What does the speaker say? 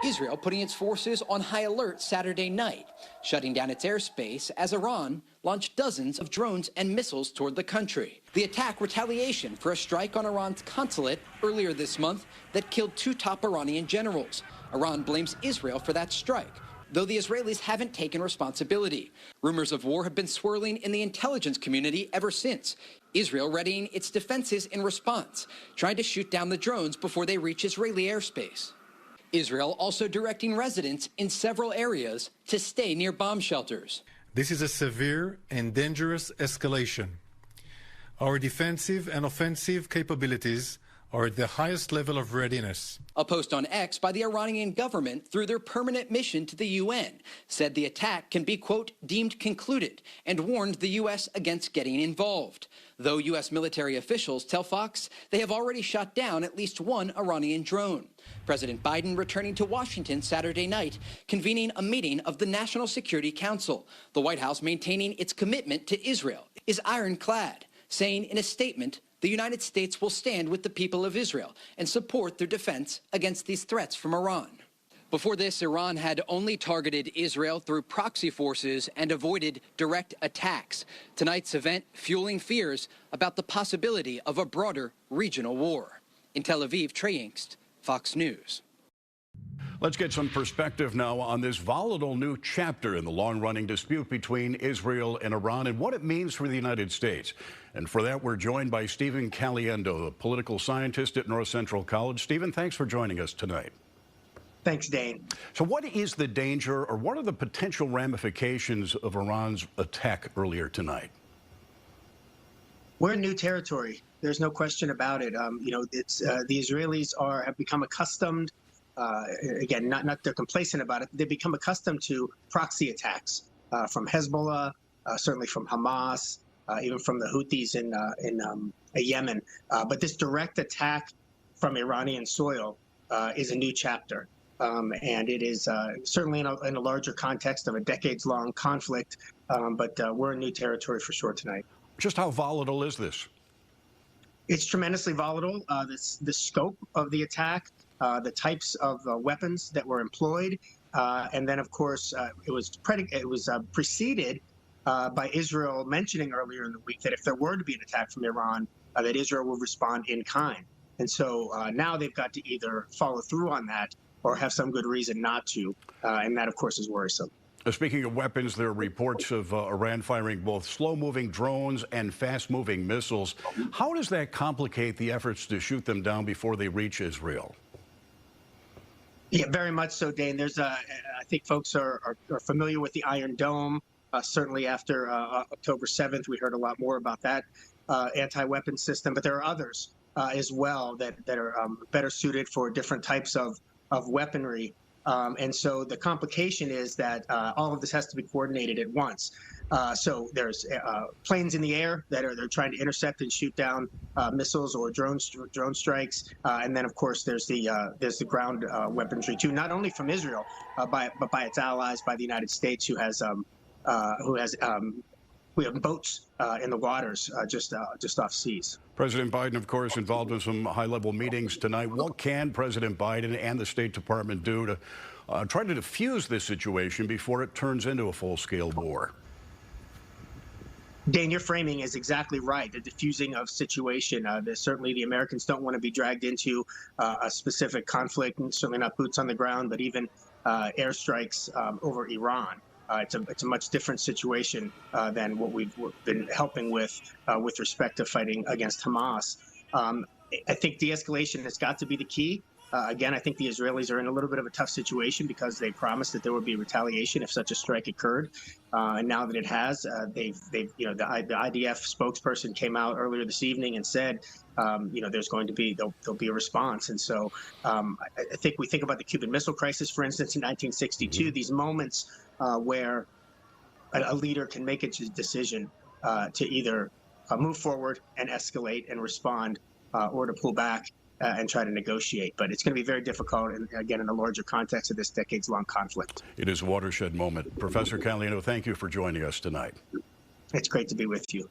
Israel putting its forces on high alert Saturday night, shutting down its airspace as Iran launched dozens of drones and missiles toward the country. The attack retaliation for a strike on Iran's consulate earlier this month that killed 2 top Iranian generals. Iran blames Israel for that strike, though the Israelis haven't taken responsibility. Rumors of war have been swirling in the intelligence community ever since. Israel readying its defenses in response, trying to shoot down the drones before they reach Israeli airspace. Israel also directing residents in several areas to stay near bomb shelters. This is a severe and dangerous escalation. Our defensive and offensive capabilities are at the highest level of readiness. A post on X by the Iranian government through their permanent mission to the UN said the attack can be, quote, deemed concluded, and warned the U.S. against getting involved. Though U.S. military officials tell Fox they have already shot down at least 1 Iranian drone. President Biden returning to Washington Saturday night, convening a meeting of the National Security Council. The White House maintaining its commitment to Israel is ironclad, saying in a statement, the United States will stand with the people of Israel and support their defense against these threats from Iran. Before this, Iran had only targeted Israel through proxy forces and avoided direct attacks. Tonight's event fueling fears about the possibility of a broader regional war. In Tel Aviv, Trey Yingst, Fox News. Let's get some perspective now on this volatile new chapter in the long-running dispute between Israel and Iran and what it means for the United States. And for that, we're joined by Stephen Caliendo, a political scientist at North Central College. Stephen, thanks for joining us tonight. Thanks, Dane. So what is the danger or what are the potential ramifications of Iran's attack earlier tonight? We're in new territory. There's no question about it. The Israelis have become accustomed. Again, not they're complacent about it. They've become accustomed to proxy attacks from Hezbollah, certainly from Hamas, even from the Houthis in Yemen. But this direct attack from Iranian soil is a new chapter. And it is certainly in a larger context of a decades-long conflict. But we're in new territory for sure tonight. Just how volatile is this? It's tremendously volatile. The scope of the attack, the types of weapons that were employed, and then, of course, it was preceded by Israel mentioning earlier in the week that if there were to be an attack from Iran, that Israel would respond in kind. And so now they've got to either follow through on that or have some good reason not to, and that, of course, is worrisome. Speaking of weapons, there are reports of Iran firing both slow-moving drones and fast-moving missiles. How does that complicate the efforts to shoot them down before they reach Israel? Yeah, very much so, Dane. I think folks are familiar with the Iron Dome. Certainly after October 7th, we heard a lot more about that anti-weapon system. But there are others as well that are better suited for different types of weaponry. And so the complication is that all of this has to be coordinated at once. So there's planes in the air that they're trying to intercept and shoot down missiles or drone strikes, and then of course there's the ground weaponry too, not only from Israel but by its allies, by the United States, we have boats in the waters just off seas. President Biden, of course, involved in some high-level meetings tonight. What can President Biden and the State Department do to try to defuse this situation before it turns into a full-scale war? Dane, your framing is exactly right. The diffusing of situation. Certainly the Americans don't want to be dragged into a specific conflict, and certainly not boots on the ground, but even airstrikes over Iran. It's a much different situation than what we've been helping with respect to fighting against Hamas. I think de-escalation has got to be the key. Again, I think the Israelis are in a little bit of a tough situation because they promised that there would be retaliation if such a strike occurred, and now that it has, the IDF spokesperson came out earlier this evening and said, there's going to be there'll be a response. And so I think we think about the Cuban Missile Crisis, for instance, in 1962. These moments where a leader can make a decision to either move forward and escalate and respond, or to pull back and try to negotiate. But it's going to be very difficult, and again, in the larger context of this decades-long conflict. It is a watershed moment. Professor Caliendo, thank you for joining us tonight. It's great to be with you.